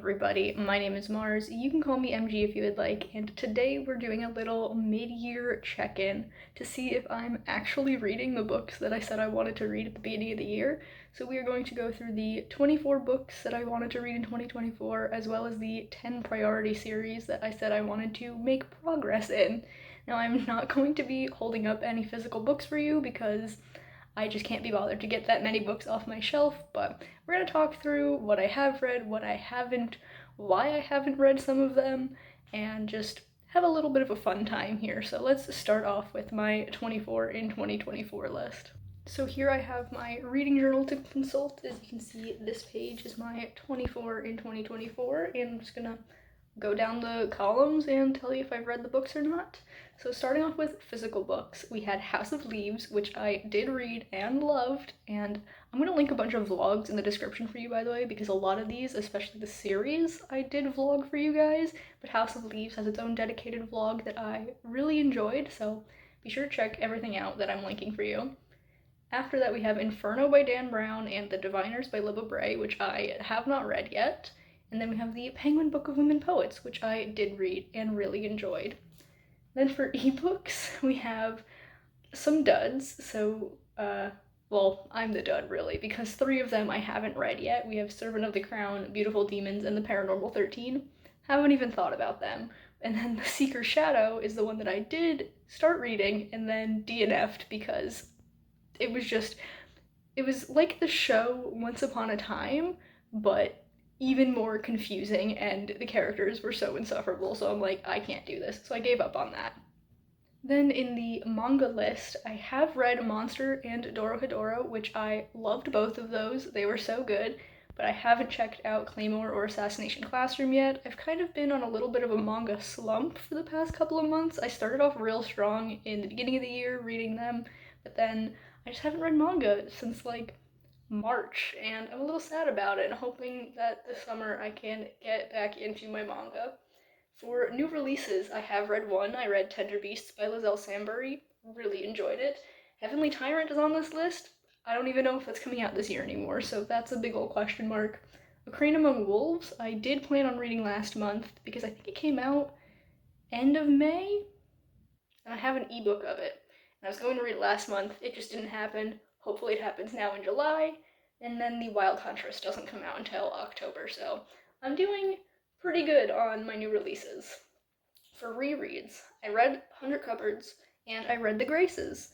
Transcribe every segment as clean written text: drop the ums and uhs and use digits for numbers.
everybody, my name is Mars. You can call me MG if you would like, and today we're doing a little mid-year check-in to see if I'm actually reading the books that I said I wanted to read at the beginning of the year. So we are going to go through the 24 books that I wanted to read in 2024, as well as the 10 priority series that I said I wanted to make progress in. Now, I'm not going to be holding up any physical books for you because I just can't be bothered to get that many books off my shelf, but we're going to talk through what I have read, what I haven't, why I haven't read some of them, and just have a little bit of a fun time here. So let's start off with my 24 in 2024 list. So here I have my reading journal to consult. As you can see, this page is my 24 in 2024, and I'm just gonna go down the columns and tell you if I've read the books or not. So starting off with physical books, we had House of Leaves, which I did read and loved, and I'm going to link a bunch of vlogs in the description for you, by the way, because a lot of these, especially the series, I did vlog for you guys, but House of Leaves has its own dedicated vlog that I really enjoyed, so be sure to check everything out that I'm linking for you. After that, we have Inferno by Dan Brown and The Diviners by Libba Bray, which I have not read yet. And then we have the Penguin Book of Women Poets, which I did read and really enjoyed. Then for ebooks, we have some duds. So, well, I'm the dud really, because 3 of them I haven't read yet. We have Servant of the Crown, Beautiful Demons, and The Paranormal 13. Haven't even thought about them. And then The Seeker's Shadow is the one that I did start reading and then DNF'd because it was like the show Once Upon a Time, but even more confusing, and the characters were so insufferable, so I'm like, I can't do this, so I gave up on that. Then in the manga list, I have read Monster and Dorohedoro, which I loved both of those. They were so good, but I haven't checked out Claymore or Assassination Classroom yet. I've kind of been on a little bit of a manga slump for the past couple of months. I started off real strong in the beginning of the year reading them, but then I just haven't read manga since like March, and I'm a little sad about it and hoping that this summer I can get back into my manga. For new releases, I have read one. I read Tender Beasts by Lizelle Sambury. Really enjoyed it. Heavenly Tyrant is on this list. I don't even know if that's coming out this year anymore, so that's a big old question mark. A Crane Among Wolves, I did plan on reading last month because I think it came out end of May, and I have an ebook of it. And I was going to read it last month. It just didn't happen. Hopefully it happens now in July. And then the Wild Huntress doesn't come out until October, so I'm doing pretty good on my new releases. For rereads, I read 100 Cupboards and I read The Graces.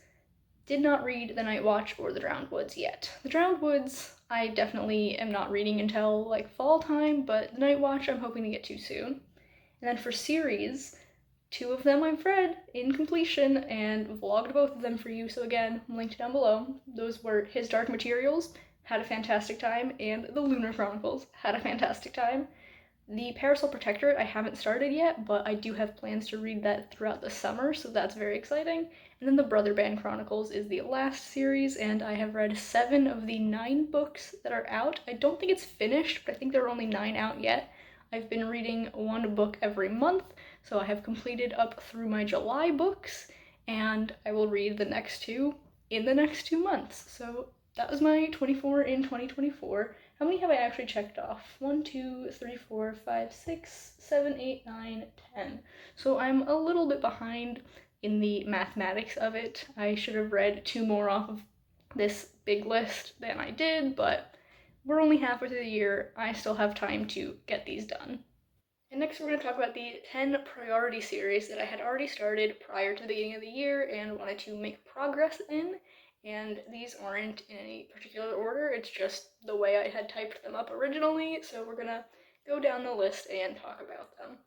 Did not read The Night Watch or The Drowned Woods yet. The Drowned Woods I definitely am not reading until like fall time, but The Night Watch I'm hoping to get to soon. And then for series, 2 of them I've read in completion and vlogged both of them for you, so again, linked down below. Those were His Dark Materials, had a fantastic time, and The Lunar Chronicles, had a fantastic time. The Parasol Protectorate I haven't started yet, but I do have plans to read that throughout the summer, so that's very exciting. And then the Brother Band Chronicles is the last series, and I have read 7 of the 9 books that are out. I don't think it's finished, but I think there are only 9 out yet. I've been reading 1 book every month, so I have completed up through my July books, and I will read the next 2 in the next 2 months. So that was my 24 in 2024. How many have I actually checked off? 1, 2, 3, 4, 5, 6, 7, 8, 9, 10. So I'm a little bit behind in the mathematics of it. I should have read 2 more off of this big list than I did, but we're only halfway through the year. I still have time to get these done. And next we're going to talk about the 10 priority series that I had already started prior to the beginning of the year and wanted to make progress in. And these aren't in any particular order, it's just the way I had typed them up originally, so we're going to go down the list and talk about them.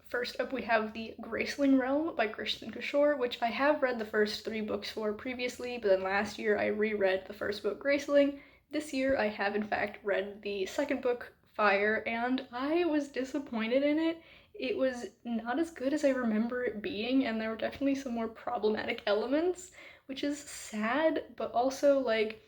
First up, we have The Graceling Realm by Kristen Kishore, which I have read the first 3 books for previously, but then last year I reread the first book, Graceling. This year I have in fact read the second book, Fire, and I was disappointed in it. It was not as good as I remember it being, and there were definitely some more problematic elements, which is sad, but also like,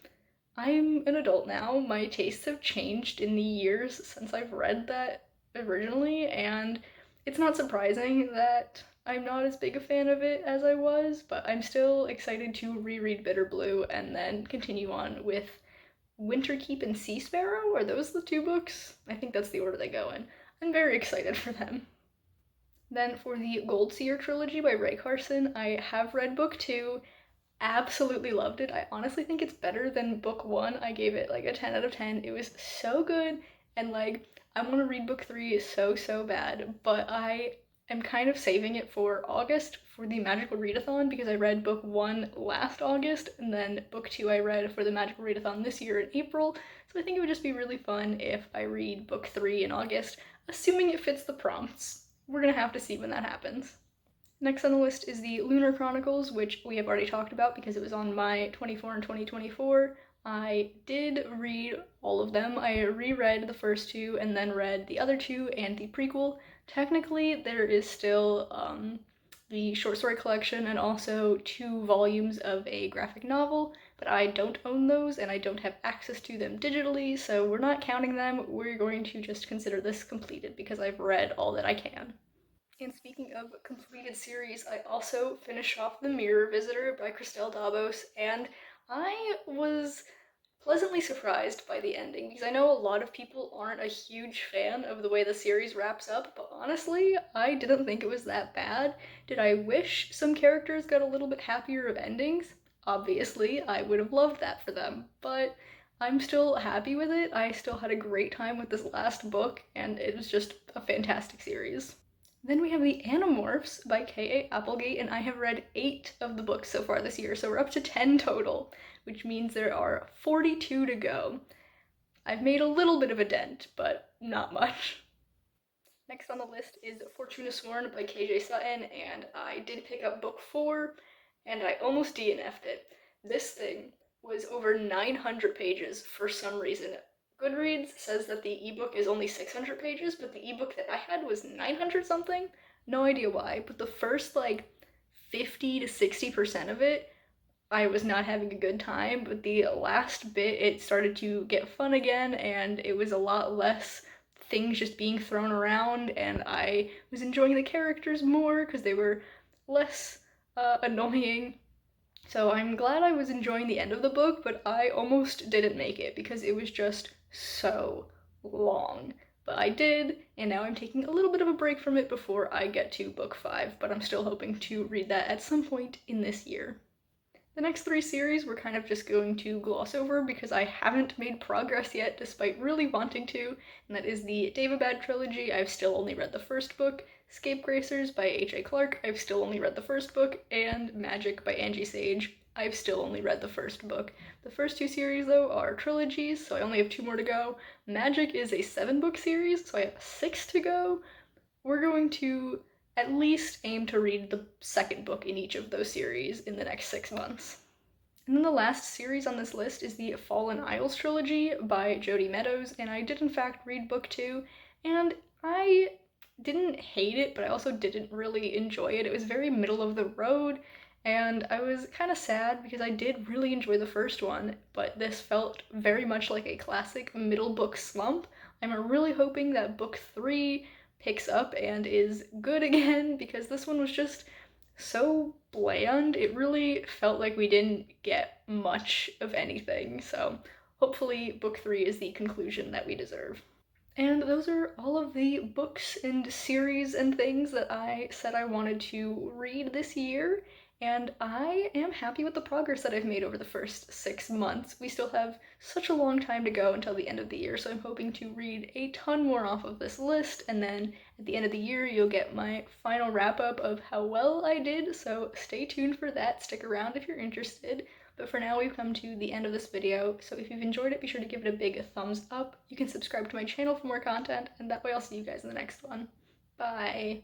I'm an adult now. My tastes have changed in the years since I've read that originally, and it's not surprising that I'm not as big a fan of it as I was, but I'm still excited to reread Bitter Blue and then continue on with Winterkeep and Sea Sparrow. Are those the two books? I think that's the order they go in. I'm very excited for them. Then for the Goldseer trilogy by Ray Carson, I have read book 2, absolutely loved it. I honestly think it's better than book 1. I gave it like a 10 out of 10. It was so good, and like I want to read book 3 so bad, but I am kind of saving it for August for the Magical Readathon because I read book 1 last August, and then book 2 I read for the Magical Readathon this year in April. So I think it would just be really fun if I read book 3 in August, assuming it fits the prompts. We're gonna have to see when that happens. Next on the list is the Lunar Chronicles, which we have already talked about because it was on my 24 and 2024. I did read all of them. I reread the first two and then read the other two and the prequel. Technically, there is still the short story collection and also 2 volumes of a graphic novel, but I don't own those and I don't have access to them digitally, so we're not counting them. We're going to just consider this completed because I've read all that I can. And speaking of completed series, I also finished off The Mirror Visitor by Christelle Dabos, and I was pleasantly surprised by the ending because I know a lot of people aren't a huge fan of the way the series wraps up, but honestly, I didn't think it was that bad. Did I wish some characters got a little bit happier of endings? Obviously, I would have loved that for them, but I'm still happy with it. I still had a great time with this last book, and it was just a fantastic series. Then we have the Animorphs by K.A. Applegate, and I have read 8 of the books so far this year, so we're up to 10 total, which means there are 42 to go. I've made a little bit of a dent, but not much. Next on the list is Fortuna Sworn by K.J. Sutton, and I did pick up book 4, and I almost DNF'd it. This thing was over 900 pages for some reason. Goodreads says that the ebook is only 600 pages, but the ebook that I had was 900 something. No idea why, but the first like 50 to 60% of it, I was not having a good time, but the last bit, it started to get fun again, and it was a lot less things just being thrown around, and I was enjoying the characters more because they were less annoying. So I'm glad I was enjoying the end of the book, but I almost didn't make it because it was just so long. But I did, and now I'm taking a little bit of a break from it before I get to book 5, but I'm still hoping to read that at some point in this year. The next 3 series we're kind of just going to gloss over because I haven't made progress yet despite really wanting to, and that is the Daevabad trilogy. I've still only read the first book, Scapegracers by H.A. Clark, I've still only read the first book, and Magic by Angie Sage, I've still only read the first book. The first 2 series, though, are trilogies, so I only have 2 more to go. Magic is a 7-book series, so I have 6 to go. We're going to at least aim to read the second book in each of those series in the next 6 months. And then the last series on this list is the Fallen Isles trilogy by Jodi Meadows, and I did in fact read book 2, and I didn't hate it, but I also didn't really enjoy it. It was very middle of the road, and I was kind of sad because I did really enjoy the first one, but this felt very much like a classic middle book slump. I'm really hoping that book 3 picks up and is good again because this one was just so bland. It really felt like we didn't get much of anything. So hopefully book 3 is the conclusion that we deserve. And those are all of the books and series and things that I said I wanted to read this year. And I am happy with the progress that I've made over the first 6 months. We still have such a long time to go until the end of the year, so I'm hoping to read a ton more off of this list, and then at the end of the year you'll get my final wrap-up of how well I did, so stay tuned for that. Stick around if you're interested. But for now, we've come to the end of this video, so if you've enjoyed it, be sure to give it a big thumbs up. You can subscribe to my channel for more content, and that way I'll see you guys in the next one. Bye!